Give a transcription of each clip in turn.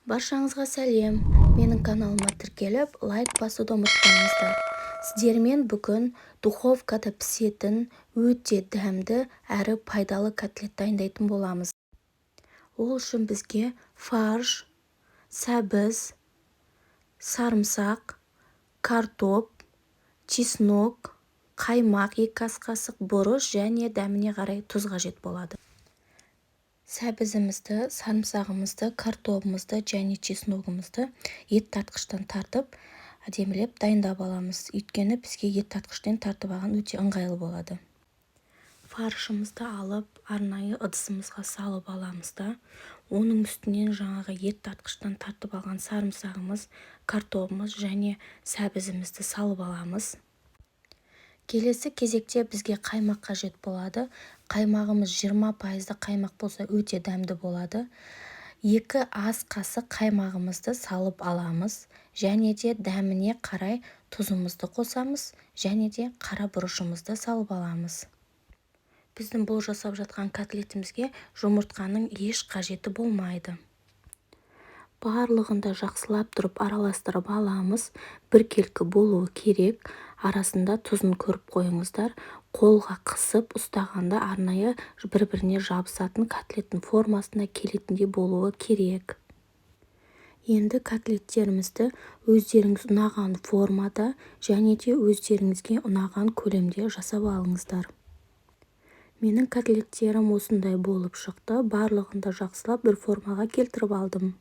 Баршаңызға сәлем. Менің каналыма тіркеліп, лайк басуды ұмытпаңыздар. Сіздермен бүгін духовкада пісетін өте дәмді әрі пайдалы котлет дайындайтын боламыз. Ол үшін бізге фарш, сәбіз, сарымсақ, картоп, чеснок, қаймақ 2 ас қасық, бұрыш және дәміне қарай тұз қажет болады. Сәбізімізді, сарымсағымызды, картопымызды және чесногымызды ет тартқыштан тартып, әдемілеп дайындап аламыз. Өйткені бізге ет тартқыштан тартып алған өте ыңғайлы болады. Фаршымызды алып, арнайы ыдысымызға салып аламыз да, оның үстінен жаңағы ет тартқыштан тартып алған сарымсағымыз, картопымыз және сәбізімізді салып аламыз. Келесі кезекте бізге қаймақ қажет болады. Қаймағымыз 20% қаймақ болса өте дәмді болады. 2 ас қасық қаймағымызды салып аламыз. Және де дәміне қарай тұзымызды қосамыз. Және де қара бұрышымызды салып аламыз. Біздің бұл жасап жатқан котлетімізге жұмыртқаның еш қажеті болмайды. Барлығында жақсылап тұрып араластырып аламыз. Біркелкі болуы керек. Арасында тұзын көріп қойыңыздар. Қолға қысып ұстағанда арнайы бір-біріне жабысатын котлеттің формасына келетіндей болуы керек. Енді котлеттерімізді өздеріңіз ұнаған формада және де өздеріңізге ұнаған көлемде жасап алыңыздар. Менің котлеттерім осындай болып шықты. Барлығында жақсылап бір формаға келтіріп алдым.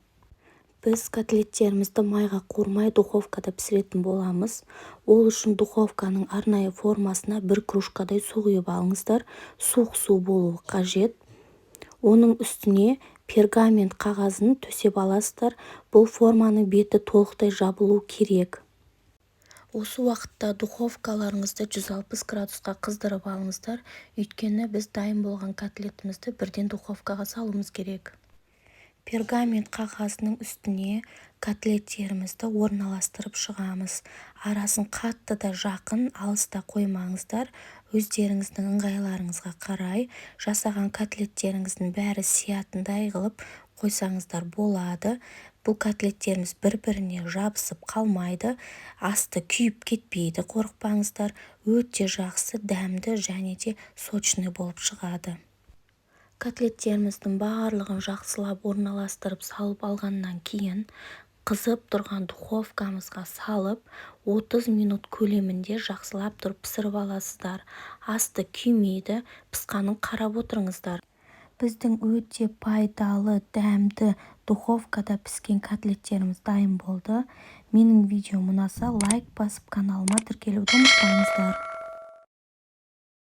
Біз котлеттерімізді майға қуырмай духовкада пісіретін боламыз. Ол үшін духовканың арнайы формасына 1 кружкадай су құйып алыңыздар. Суық су болуы қажет. Оның үстіне пергамент қағазын төсеп аласыздар. Бұл форманың беті толықтай жабылу керек. Осы уақытта духовкаларыңызды 160 градусқа қыздырып алыңыздар. Өйткені біз дайын болған котлетімізді бірден духовкаға салуымыз керек. Пергамент қағазының үстіне котлеттерімізді орналастырып шығамыз. Арасын қатты да жақын, алыста қоймаңыздар. Өздеріңіздің ыңғайларыңызға қарай жасаған котлеттеріңіздің бәрі сиятындай қылып қойсаңыздар болады. Бұл котлеттеріміз бір-біріне жабысып қалмайды. Асты күйіп кетпейді, қорықпаңыздар. Өте жақсы, дәмді және де сочный болып шығады. Котлеттеріміздің барлығын жақсылап орналастырып салып алғаннан кейін қызып тұрған духовкамызға салып 30 минут көлемінде жақсылап тұрып пісіріп аласыздар. Асты күймейді, пысқанын қарап отырыңыздар. Біздің өте пайдалы, дәмді духовкада піскен котлеттеріміз дайын болды. Менің видеом ұнаса лайк басып каналыма тіркелуді ұмытпаңыздар.